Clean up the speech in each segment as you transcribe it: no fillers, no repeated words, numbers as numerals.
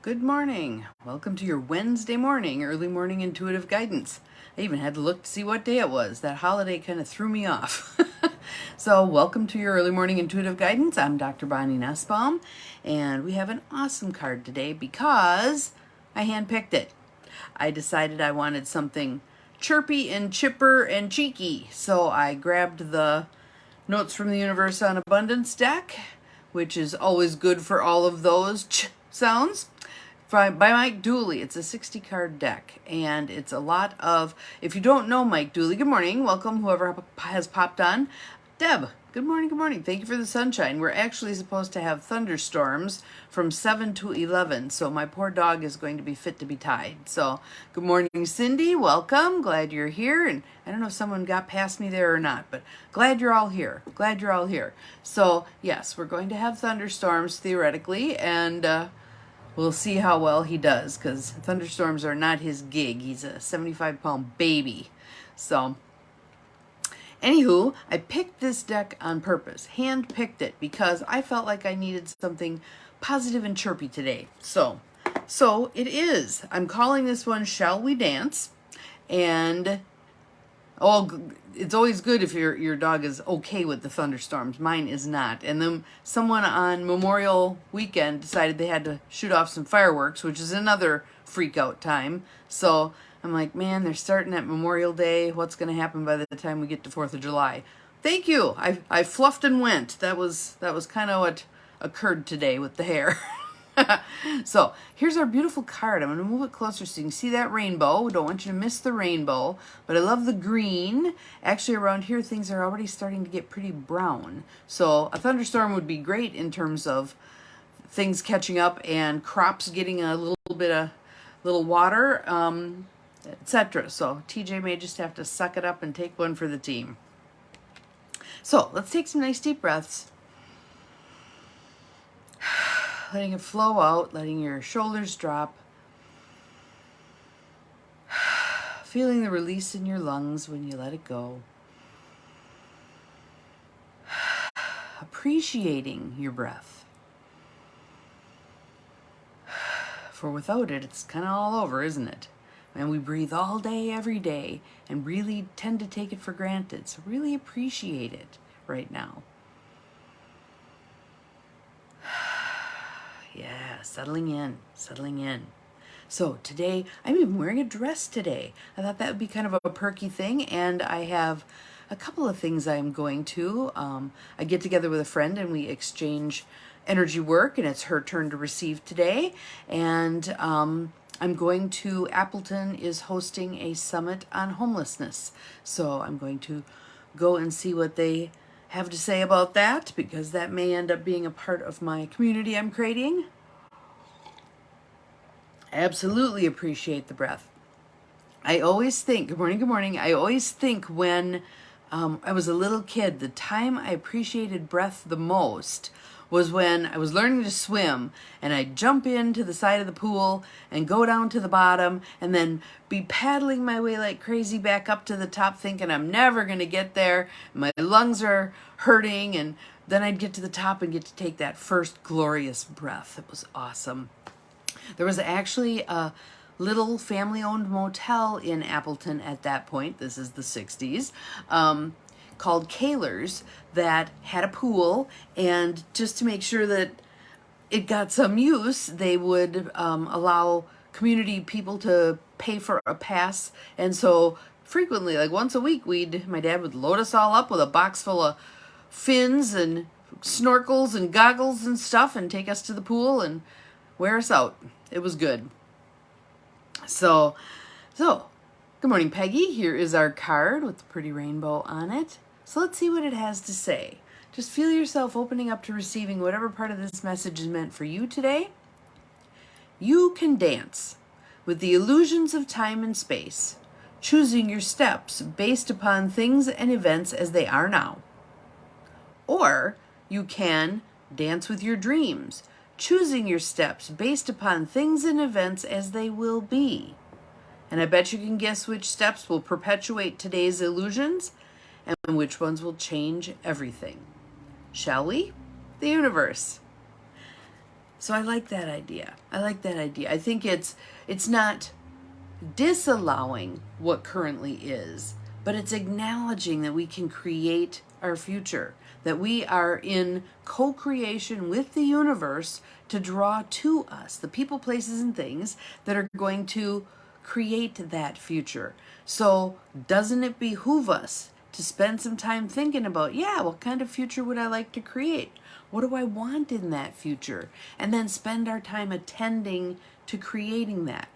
Good morning. Welcome to your Wednesday morning, early morning intuitive guidance. I even had to look to see what day it was. That holiday kind of threw me off. So welcome to your early morning intuitive guidance. I'm Dr. Bonnie Nussbaum, and we have an awesome card today because I handpicked it. I decided I wanted something chirpy and chipper and cheeky, so I grabbed the Notes from the Universe on Abundance deck, which is always good for all of those sounds. By Mike Dooley. It's a 60 card deck, and it's a lot of, if you don't know Mike Dooley, good morning, welcome whoever has popped on. Deb, good morning, thank you for the sunshine. We're actually supposed to have thunderstorms from 7 to 11, so my poor dog is going to be fit to be tied. So good morning, Cindy, welcome, glad you're here. And I don't know if someone got past me there or not, but glad you're all here. So yes, we're going to have thunderstorms theoretically, and we'll see how well he does, because thunderstorms are not his gig. He's a 75-pound baby. So, anywho, I picked this deck on purpose. Hand-picked it because I felt like I needed something positive and chirpy today. So it is. I'm calling this one Shall We Dance? And it's always good if your dog is okay with the thunderstorms. Mine is not. And then someone on Memorial Weekend decided they had to shoot off some fireworks, which is another freak out time. So I'm like, man, they're starting at Memorial Day. What's going to happen by the time we get to 4th of July? Thank you. I fluffed and went. That was kind of what occurred today with the hair. So here's our beautiful card. I'm going to move it closer so you can see that rainbow. Don't want you to miss the rainbow, but I love the green. Actually, around here, things are already starting to get pretty brown. So a thunderstorm would be great in terms of things catching up and crops getting a little water, etc. So TJ may just have to suck it up and take one for the team. So let's take some nice deep breaths. Letting it flow out, letting your shoulders drop. Feeling the release in your lungs when you let it go. Appreciating your breath. For without it, it's kind of all over, isn't it? And we breathe all day, every day, and really tend to take it for granted. So really appreciate it right now. Yeah, settling in. So today, I'm even wearing a dress today. I thought that would be kind of a perky thing, and I have a couple of things I'm going to. I get together with a friend and we exchange energy work, and it's her turn to receive today. And I'm going to, Appleton is hosting a summit on homelessness. So I'm going to go and see what they have to say about that, because that may end up being a part of my community I'm creating. I absolutely appreciate the breath. I always think, good morning, I always think when I was a little kid, the time I appreciated breath the most was when I was learning to swim, and I'd jump into the side of the pool and go down to the bottom and then be paddling my way like crazy back up to the top, thinking I'm never going to get there. My lungs are hurting, and then I'd get to the top and get to take that first glorious breath. It was awesome. There was actually a little family-owned motel in Appleton at that point. This is the 60s. Called Kaler's, that had a pool, and just to make sure that it got some use, they would allow community people to pay for a pass. And so frequently, like once a week, my dad would load us all up with a box full of fins and snorkels and goggles and stuff and take us to the pool and wear us out. It was good. So good morning, Peggy. Here is our card with the pretty rainbow on it. So let's see what it has to say. Just feel yourself opening up to receiving whatever part of this message is meant for you today. You can dance with the illusions of time and space, choosing your steps based upon things and events as they are now. Or you can dance with your dreams, choosing your steps based upon things and events as they will be. And I bet you can guess which steps will perpetuate today's illusions and which ones will change everything. Shall we? The universe. So I like that idea. I like that idea. I think it's not disallowing what currently is, but it's acknowledging that we can create our future, that we are in co-creation with the universe to draw to us the people, places, and things that are going to create that future. So doesn't it behoove us to spend some time thinking about, yeah, what kind of future would I like to create? What do I want in that future? And then spend our time attending to creating that.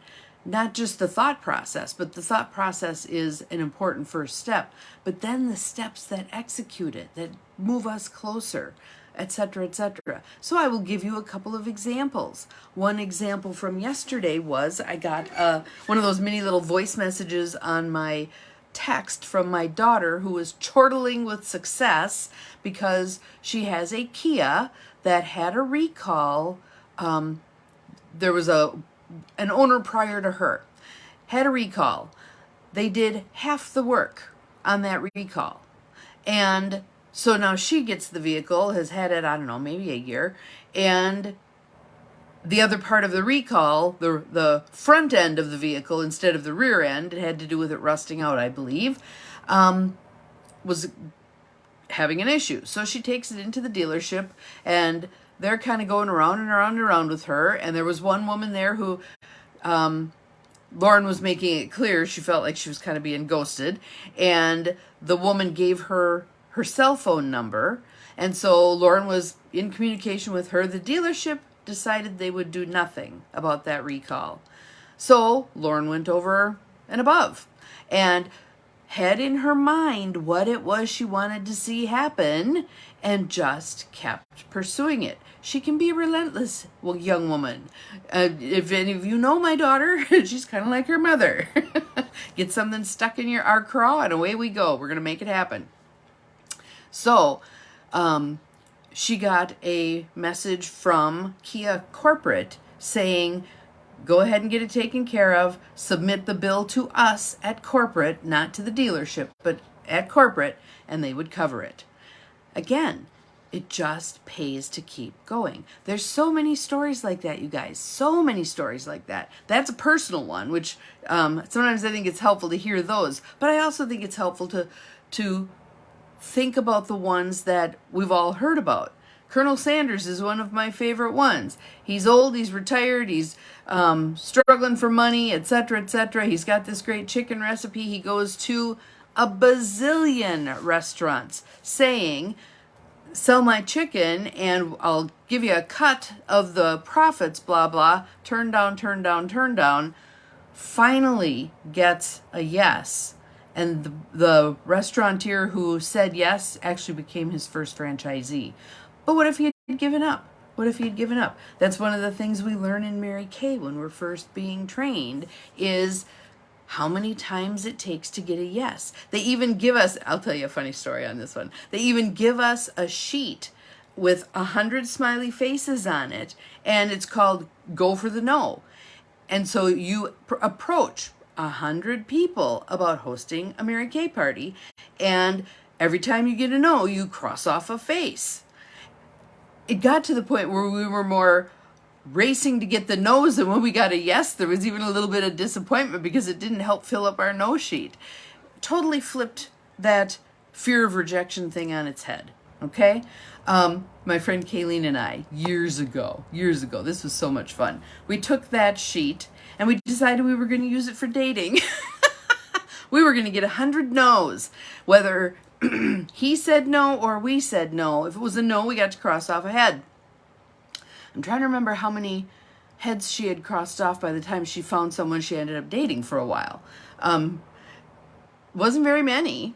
Not just the thought process, but the thought process is an important first step. But then the steps that execute it, that move us closer, etc., etc. So I will give you a couple of examples. One example from yesterday was I got one of those mini little voice messages on my text from my daughter, who was chortling with success because she has a Kia that had a recall. There was an owner prior to her, had a recall. They did half the work on that recall. And so now she gets the vehicle, has had it, I don't know, maybe a year. And the other part of the recall, the front end of the vehicle instead of the rear end, it had to do with it rusting out, I believe, was having an issue. So she takes it into the dealership, and they're kind of going around and around and around with her. And there was one woman there who Lauren was making it clear she felt like she was kind of being ghosted. And the woman gave her cell phone number. And so Lauren was in communication with her. The dealership decided they would do nothing about that recall. So Lauren went over and above and had in her mind what it was she wanted to see happen and just kept pursuing it. She can be a relentless young woman. If any of you know my daughter, she's kind of like her mother. Get something stuck in our craw and away we go. We're going to make it happen. So she got a message from Kia corporate saying, go ahead and get it taken care of, submit the bill to us at corporate, not to the dealership, but at corporate, and they would cover it. Again, it just pays to keep going. There's so many stories like that, you guys. So many stories like that. That's a personal one, which sometimes I think it's helpful to hear those. But I also think it's helpful to think about the ones that we've all heard about. Colonel Sanders is one of my favorite ones. He's old, he's retired, he's struggling for money, etc., etc. He's got this great chicken recipe. He goes to a bazillion restaurants saying, sell my chicken and I'll give you a cut of the profits, blah, blah, turn down, turn down, turn down. Finally gets a yes. And the restaurateur who said yes actually became his first franchisee. But what if he had given up? What if he had given up? That's one of the things we learn in Mary Kay when we're first being trained is how many times it takes to get a yes. They even give us, I'll tell you a funny story on this one. They even give us a sheet with 100 smiley faces on it, and it's called Go for the No. And so you approach 100 people about hosting a Mary Kay party, and every time you get a no, you cross off a face. It got to the point where we were more racing to get the no's, and when we got a yes, there was even a little bit of disappointment because it didn't help fill up our no sheet. Totally flipped that fear of rejection thing on its head. Okay? My friend Kayleen and I, years ago, this was so much fun. We took that sheet and we decided we were going to use it for dating. We were going to get 100 no's, whether he said no or we said no. If it was a no, we got to cross off a head. I'm trying to remember how many heads she had crossed off by the time she found someone she ended up dating for a while. Wasn't very many,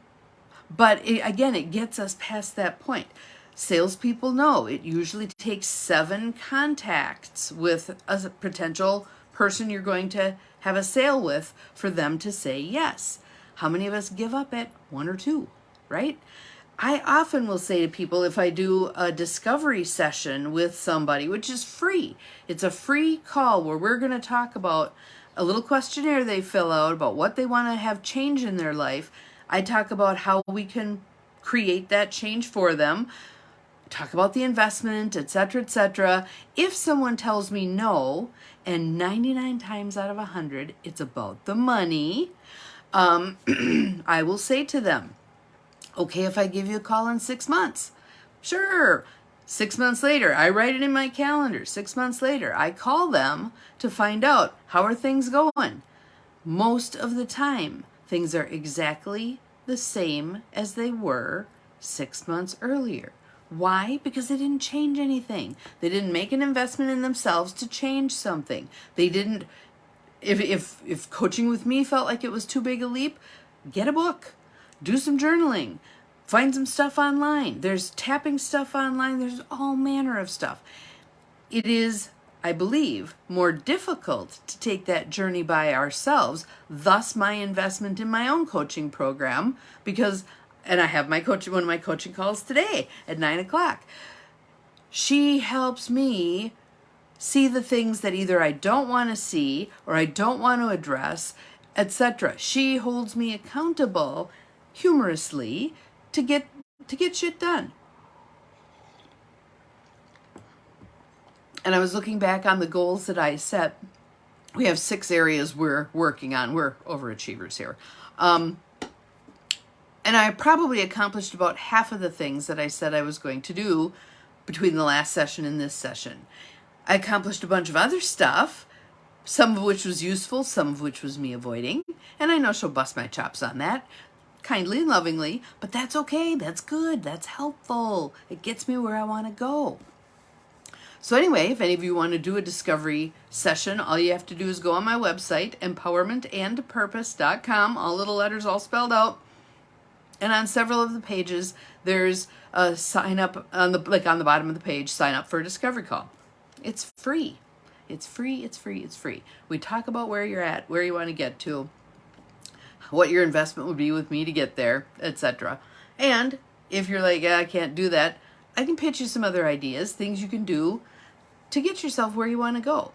but again, it gets us past that point. Salespeople know it usually takes 7 contacts with a potential person you're going to have a sale with for them to say yes. How many of us give up at 1 or 2, right? I often will say to people, if I do a discovery session with somebody, which is free, it's a free call where we're going to talk about a little questionnaire they fill out about what they want to have change in their life. I talk about how we can create that change for them. talk about the investment, etc., etc. If someone tells me no, and 99 times out of 100, it's about the money, I will say to them, okay, if I give you a call in 6 months, sure. 6 months later, I write it in my calendar. 6 months later, I call them to find out, how are things going? Most of the time, things are exactly the same as they were 6 months earlier. Why? Because they didn't change anything. They didn't make an investment in themselves to change something. They didn't, if coaching with me felt like it was too big a leap, get a book, do some journaling, find some stuff online. There's tapping stuff online. There's all manner of stuff. It is, I believe, more difficult to take that journey by ourselves, thus my investment in my own coaching program, because, and I have one of my coaching calls today at 9 o'clock. She helps me see the things that either I don't want to see or I don't want to address, etc. She holds me accountable humorously to get shit done. And I was looking back on the goals that I set. We have 6 areas we're working on. We're overachievers here. And I probably accomplished about half of the things that I said I was going to do between the last session and this session. I accomplished a bunch of other stuff, some of which was useful, some of which was me avoiding. And I know she'll bust my chops on that, kindly and lovingly, but that's okay. That's good. That's helpful. It gets me where I want to go. So anyway, if any of you want to do a discovery session, all you have to do is go on my website, empowermentandpurpose.com, all little letters, all spelled out. And on several of the pages, there's a sign up on the bottom of the page, sign up for a discovery call. It's free. It's free. It's free. It's free. We talk about where you're at, where you want to get to, what your investment would be with me to get there, etc. And if you're like, I can't do that, I can pitch you some other ideas, things you can do to get yourself where you want to go.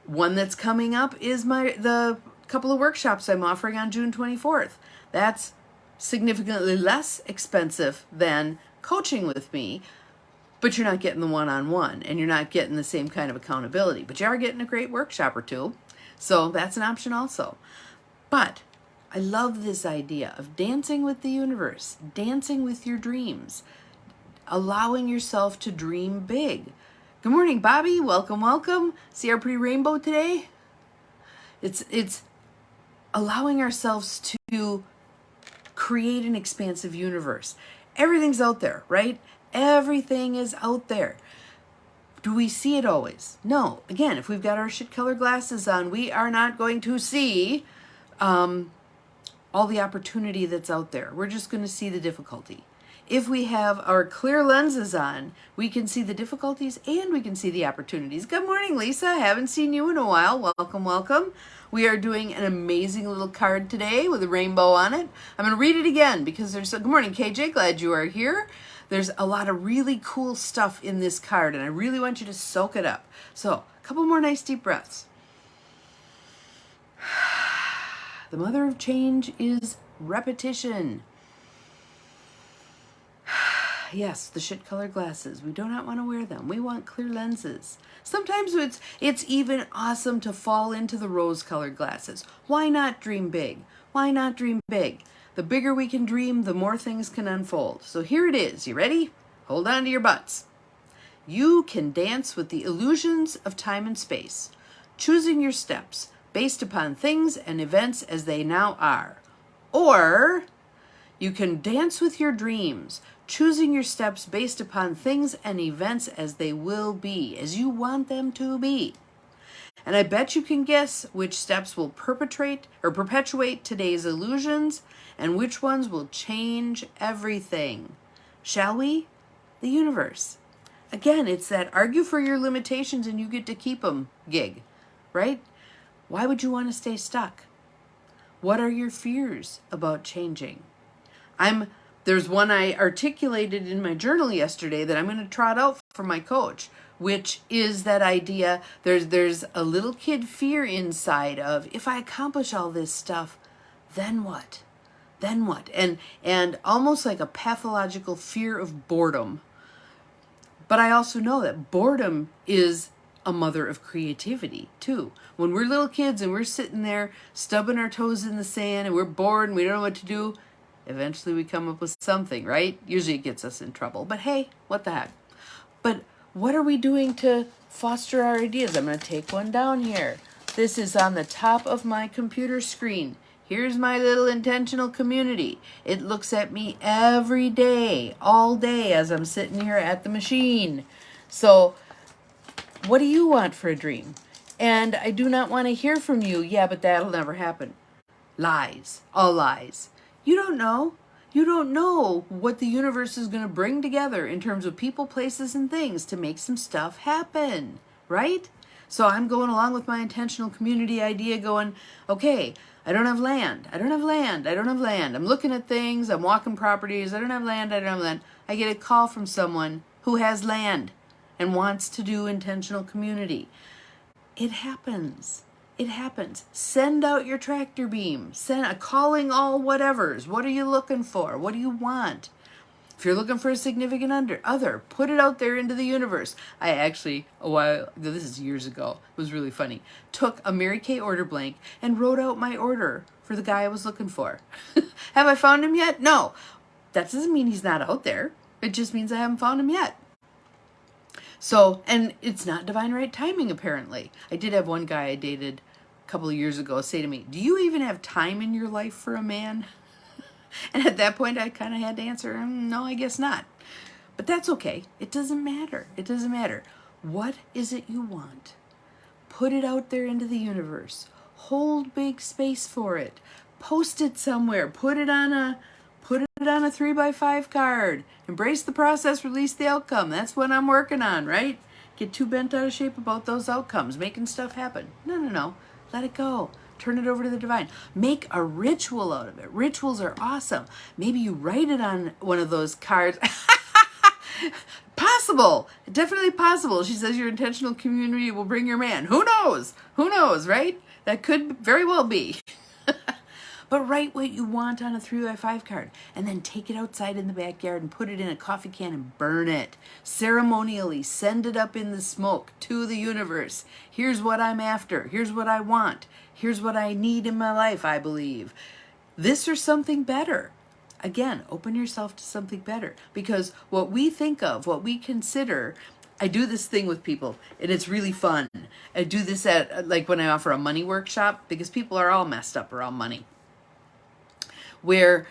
One that's coming up is the couple of workshops I'm offering on June 24th. That's significantly less expensive than coaching with me, but you're not getting the one-on-one and you're not getting the same kind of accountability, but you are getting a great workshop or two. So that's an option also. But I love this idea of dancing with the universe, dancing with your dreams, allowing yourself to dream big. Good morning, Bobby. Welcome, welcome. See our pretty rainbow today? It's allowing ourselves to create an expansive universe. Everything's out there, right? Everything is out there. Do we see it always? No. Again, if we've got our shit color glasses on, we are not going to see all the opportunity that's out there. We're just going to see the difficulty. If we have our clear lenses on, we can see the difficulties and we can see the opportunities. Good morning, Lisa. Haven't seen you in a while. Welcome, welcome. We are doing an amazing little card today with a rainbow on it. I'm going to read it again because good morning, KJ. Glad you are here. There's a lot of really cool stuff in this card and I really want you to soak it up. So, a couple more nice deep breaths. The mother of change is repetition. Yes, the shit colored glasses. We do not want to wear them. We want clear lenses. Sometimes it's even awesome to fall into the rose colored glasses. Why not dream big? Why not dream big? The bigger we can dream, the more things can unfold. So here it is. You ready? Hold on to your butts. You can dance with the illusions of time and space, choosing your steps based upon things and events as they now are. Or you can dance with your dreams, choosing your steps based upon things and events as they will be, as you want them to be. And I bet you can guess which steps will perpetuate today's illusions and which ones will change everything. Shall we? The universe. Again, it's that argue for your limitations and you get to keep them gig, right? Why would you want to stay stuck? What are your fears about changing? There's one I articulated in my journal yesterday that I'm going to trot out for my coach, which is that idea, there's a little kid fear inside of, if I accomplish all this stuff, then what? Then what? And almost like a pathological fear of boredom. But I also know that boredom is a mother of creativity too. When we're little kids and we're sitting there stubbing our toes in the sand and we're bored and we don't know what to do, eventually we come up with something, right? Usually it gets us in trouble. But hey, what the heck? But what are we doing to foster our ideas? I'm going to take one down here. This is on the top of my computer screen. Here's my little intentional community. It looks at me every day, all day, as I'm sitting here at the machine. So what do you want for a dream? And I do not want to hear from you. Yeah, but that'll never happen. Lies. All lies. You don't know. You don't know what the universe is going to bring together in terms of people, places, and things to make some stuff happen, right? So I'm going along with my intentional community idea going, okay, I don't have land. I don't have land. I don't have land. I'm looking at things. I'm walking properties. I don't have land. I don't have land. I get a call from someone who has land and wants to do intentional community. It happens. It happens. Send out your tractor beam. Send a calling all whatevers. What are you looking for? What do you want? If you're looking for a significant other, put it out there into the universe. I actually, this is years ago, it was really funny, took a Mary Kay order blank and wrote out my order for the guy I was looking for. Have I found him yet? No. That doesn't mean he's not out there. It just means I haven't found him yet. So, and it's not divine right timing, apparently. I did have one guy I dated a couple of years ago say to me, do you even have time in your life for a man? And at that point, I kind of had to answer, no, I guess not. But that's okay. It doesn't matter. It doesn't matter. What is it you want? Put it out there into the universe. Hold big space for it. Post it somewhere. Put it on a 3x5 card. Embrace the process, release the outcome. That's what I'm working on, right? Get too bent out of shape about those outcomes, making stuff happen. No. Let it go. Turn it over to the divine. Make a ritual out of it. Rituals are awesome. Maybe you write it on one of those cards. Possible. Definitely possible. She says your intentional community will bring your man. Who knows? Who knows, right? That could very well be. But write what you want on a 3x5 card and then take it outside in the backyard and put it in a coffee can and burn it. Ceremonially send it up in the smoke to the universe. Here's what I'm after. Here's what I want. Here's what I need in my life, I believe. This or something better. Again, open yourself to something better. Because what we think of, what we consider, I do this thing with people and it's really fun. I do this at, like when I offer a money workshop, because people are all messed up around money, where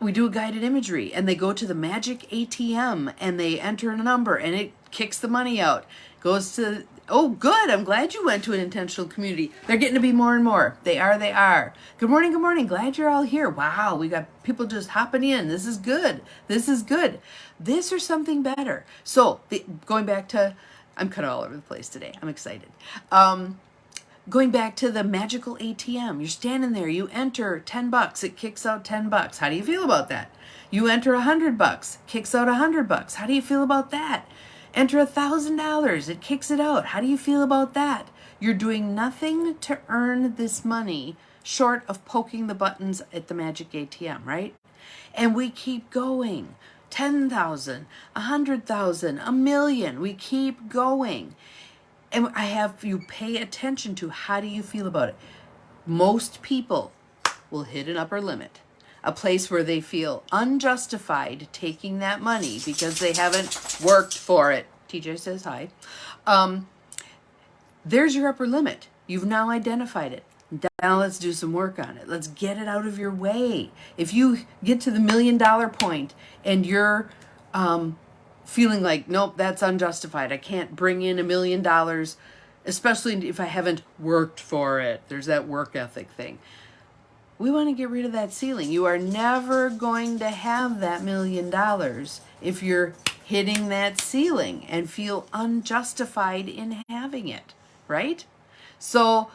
we do a guided imagery and they go to the magic ATM and they enter a number and it kicks the money out. Goes to, oh good, I'm glad you went to an intentional community. They're getting to be more and more. They are. Good morning. Glad you're all here. Wow, we got people just hopping in. This is good. This or something better. So going back to, I'm kind of all over the place today. I'm excited. Going back to the magical ATM, you're standing there, you enter $10, it kicks out $10. How do you feel about that? You enter $100, kicks out $100. How do you feel about that? Enter $1,000, it kicks it out. How do you feel about that? You're doing nothing to earn this money short of poking the buttons at the magic ATM, right? And we keep going. 10,000, 100,000, a million. We keep going. And I have you pay attention to how do you feel about it. Most people will hit an upper limit, a place where they feel unjustified taking that money because they haven't worked for it. TJ says hi. There's your upper limit. You've now identified it. Now let's do some work on it. Let's get it out of your way. If you get to the $1 million point and you're feeling like, nope, that's unjustified. I can't bring in $1 million, especially if I haven't worked for it. There's that work ethic thing. We want to get rid of that ceiling. You are never going to have that $1 million if you're hitting that ceiling and feel unjustified in having it, right? So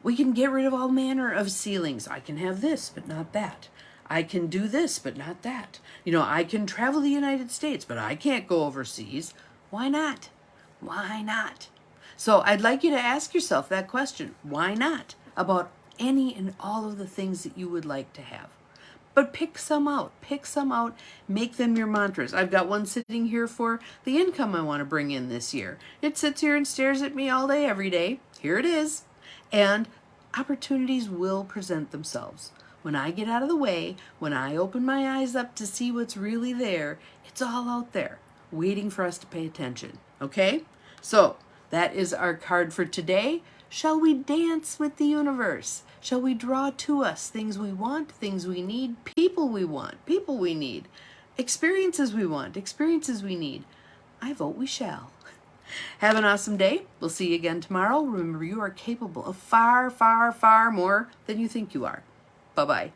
we can get rid of all manner of ceilings. I can have this, but not that. I can do this, but not that. I can travel the United States, but I can't go overseas. Why not? Why not? So I'd like you to ask yourself that question. Why not? About any and all of the things that you would like to have. But pick some out. Pick some out. Make them your mantras. I've got one sitting here for the income I want to bring in this year. It sits here and stares at me all day, every day. Here it is. And opportunities will present themselves. When I get out of the way, when I open my eyes up to see what's really there, it's all out there, waiting for us to pay attention. Okay? So, that is our card for today. Shall we dance with the universe? Shall we draw to us things we want, things we need, people we want, people we need, experiences we want, experiences we need? I vote we shall. Have an awesome day. We'll see you again tomorrow. Remember, you are capable of far, far, far more than you think you are. Bye-bye.